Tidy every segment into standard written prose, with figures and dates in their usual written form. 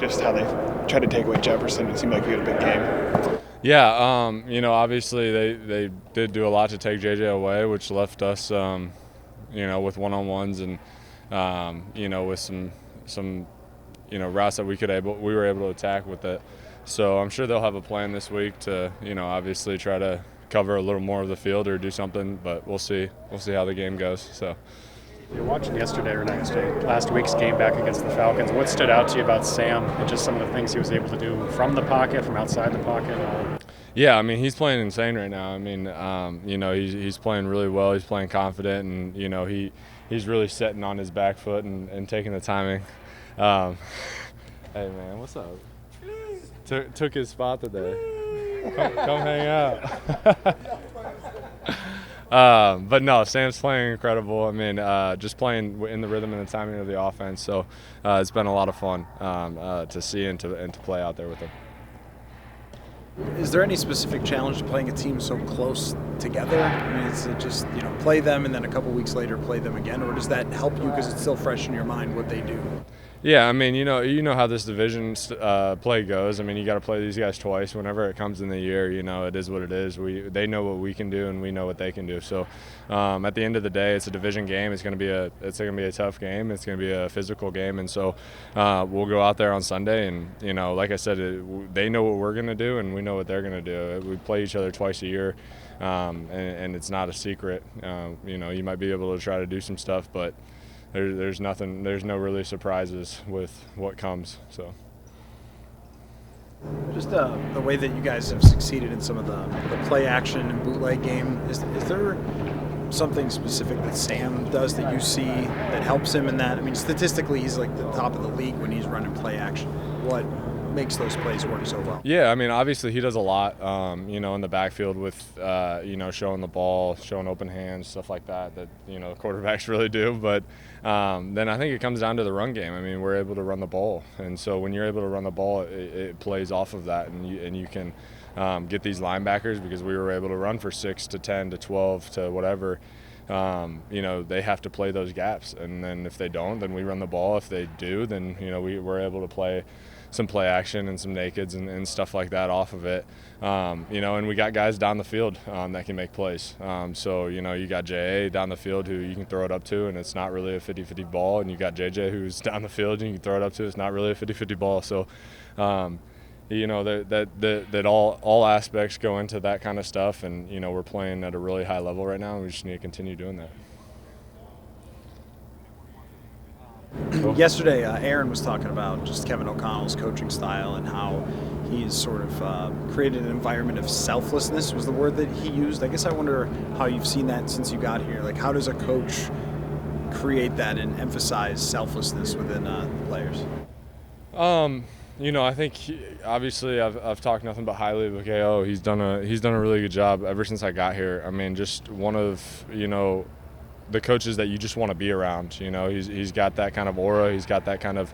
just how they tried to take away Jefferson. It seemed like we had a big game. Yeah, obviously they did do a lot to take JJ away, which left us, with one-on-ones and, with some routes that we were able to attack with it. So I'm sure they'll have a plan this week to, obviously try to cover a little more of the field or do something, but we'll see. We'll see how the game goes. So. You're watching last week's game back against the Falcons. What stood out to you about Sam and just some of the things he was able to do from the pocket, from outside the pocket? Yeah, I mean, he's playing insane right now. I mean, he's playing really well. He's playing confident, and, he's really setting on his back foot and taking the timing. Hey, man, what's up? Took his spot today. Come hang out. But no, Sam's playing incredible. I mean, just playing in the rhythm and the timing of the offense. So it's been a lot of fun to see and to play out there with him. Is there any specific challenge to playing a team so close together? I mean, is it just play them and then a couple weeks later play them again, or does that help you because it's still fresh in your mind what they do? Yeah, I mean, you know how this division play goes. I mean, you got to play these guys twice. Whenever it comes in the year, it is what it is. They know what we can do, and we know what they can do. So, at the end of the day, it's a division game. It's going to be a tough game. It's going to be a physical game, and so we'll go out there on Sunday, and like I said, they know what we're going to do, and we know what they're going to do. We play each other twice a year, and it's not a secret. You might be able to try to do some stuff, but there's no really surprises with what comes. So just the way that you guys have succeeded in some of the play action and bootleg game, is there something specific that Sam does that you see that helps him in that? I mean, statistically he's like the top of the league when he's running play action. What makes those plays work so well? Yeah, I mean, obviously he does a lot, in the backfield with, showing the ball, showing open hands, stuff like that, quarterbacks really do. But then I think it comes down to the run game. I mean, we're able to run the ball. And so when you're able to run the ball, it plays off of that. And you can get these linebackers, because we were able to run for 6 to 10 to 12 to whatever. They have to play those gaps. And then if they don't, then we run the ball. If they do, then, we're able to play some play action and some nakeds and stuff like that off of it. And we got guys down the field that can make plays. So, you got J.A. down the field who you can throw it up to, and it's not really a 50-50 ball. And you got J.J. who's down the field and you can throw it up to. It's not really a 50-50 ball. So, that all aspects go into that kind of stuff. And, we're playing at a really high level right now, and we just need to continue doing that. Yesterday, Aaron was talking about just Kevin O'Connell's coaching style and how he's sort of created an environment of selflessness was the word that he used. I guess I wonder how you've seen that since you got here. Like, how does a coach create that and emphasize selflessness within the players? I think obviously I've talked nothing but highly of KO. He's done a really good job ever since I got here. I mean, just one of the coaches that you just want to be around. He's got that kind of aura. He's got that kind of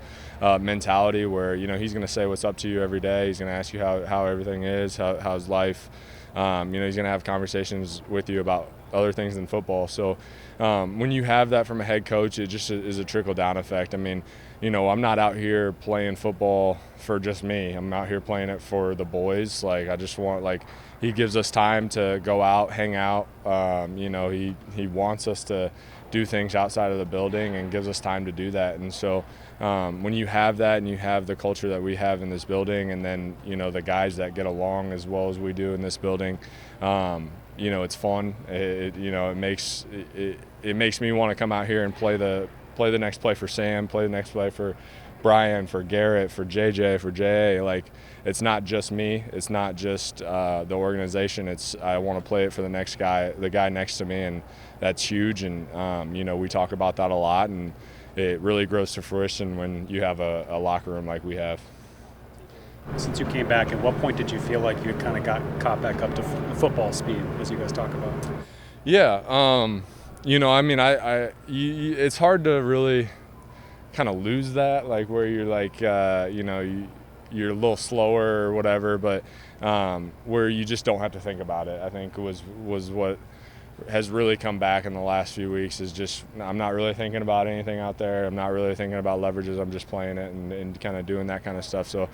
mentality where he's going to say what's up to you every day. He's going to ask you how everything is, how's life. He's going to have conversations with you about other things than football. So when you have that from a head coach, it just is a trickle-down effect. I mean, I'm not out here playing football for just me. I'm out here playing it for the boys. I just want, he gives us time to go out, hang out. He wants us to do things outside of the building and gives us time to do that. And so when you have that and you have the culture that we have in this building, and then, the guys that get along as well as we do in this building, it's fun. It makes me want to come out here and play the next play for Sam, play the next play for Brian, for Garrett, for JJ, for Jay. It's not just me. It's not just the organization. I want to play it for the guy next to me, and that's huge. And we talk about that a lot, and it really grows to fruition when you have a locker room like we have. Since you came back, at what point did you feel like you had kind of got caught back up to football speed, as you guys talk about? Yeah, it's hard to really kind of lose that, where you're you're a little slower or whatever, but where you just don't have to think about it, I think was what has really come back in the last few weeks is just I'm not really thinking about anything out there. I'm not really thinking about leverages. I'm just playing it and kind of doing that kind of stuff. So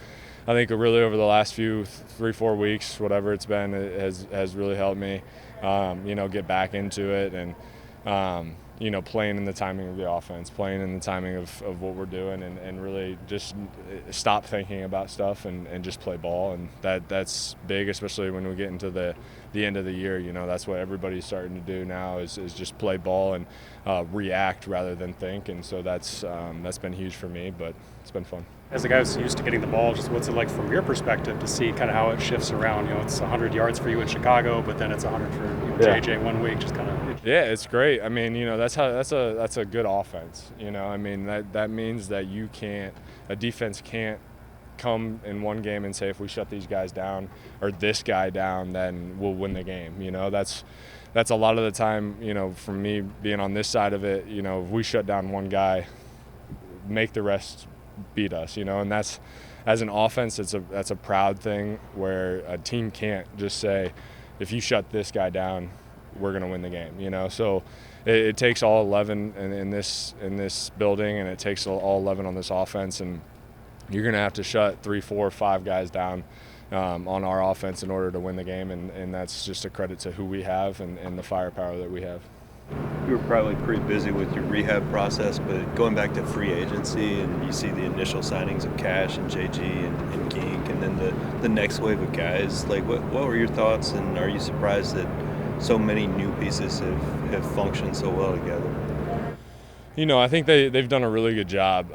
I think really over the last few 3-4 weeks, whatever it's been, it has really helped me, get back into it and, playing in the timing of the offense, playing in the timing of what we're doing and really just stop thinking about stuff and just play ball. And that's big, especially when we get into the end of the year. That's what everybody's starting to do now is just play ball and react rather than think. And so that's been huge for me, but it's been fun. As a guy who's used to getting the ball, just what's it like from your perspective to see kind of how it shifts around? It's 100 yards for you in Chicago, but then it's 100 for JJ one week. Just kind of. Yeah, it's great. I mean, that's a good offense. I mean that means that a defense can't come in one game and say if we shut these guys down or this guy down, then we'll win the game. That's a lot of the time. From me being on this side of it, if we shut down one guy, make the rest beat us, and that's, as an offense, that's a proud thing where a team can't just say, if you shut this guy down, we're going to win the game, so it takes all 11 in this building, and it takes all 11 on this offense, and you're going to have to shut 3, 4, 5 guys down on our offense in order to win the game, and that's just a credit to who we have and the firepower that we have. You were probably pretty busy with your rehab process, but going back to free agency and you see the initial signings of Cash and JG and Gink and then the next wave of guys, like what were your thoughts, and are you surprised that so many new pieces have functioned so well together? I think they've done a really good job.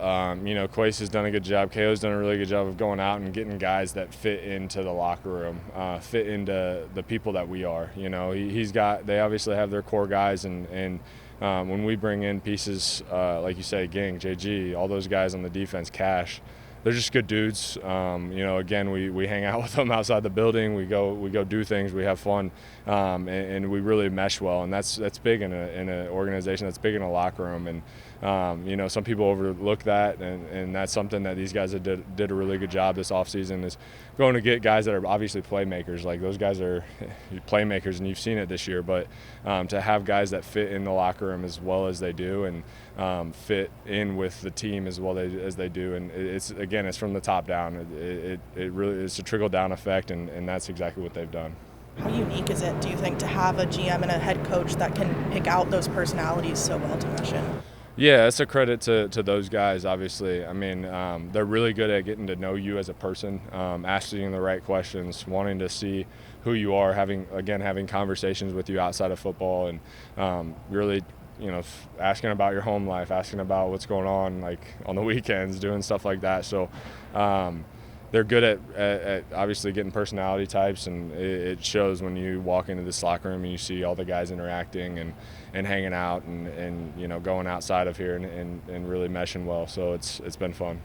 Quace has done a good job. KO's done a really good job of going out and getting guys that fit into the locker room, fit into the people that we are. They obviously have their core guys, and when we bring in pieces, like you say, Ging, JG, all those guys on the defense, Cash, they're just good dudes. Again, we hang out with them outside the building. We go do things. We have fun, and we really mesh well. And that's big in an organization. That's big in a locker room. And some people overlook that, and that's something that these guys did a really good job this offseason, is going to get guys that are obviously playmakers. Like, those guys are playmakers, and you've seen it this year. But to have guys that fit in the locker room as well as they do, and fit in with the team as well as they do, and it's from the top down. It really is a trickle down effect, and that's exactly what they've done. How unique is it, do you think, to have a GM and a head coach that can pick out those personalities so well to mesh in? Yeah, it's a credit to those guys, obviously. I mean, they're really good at getting to know you as a person, asking the right questions, wanting to see who you are, having conversations with you outside of football, and really, asking about your home life, asking about what's going on, like on the weekends, doing stuff like that. So they're good at obviously getting personality types, and it shows when you walk into this locker room and you see all the guys interacting and hanging out and going outside of here and really meshing well. So it's been fun.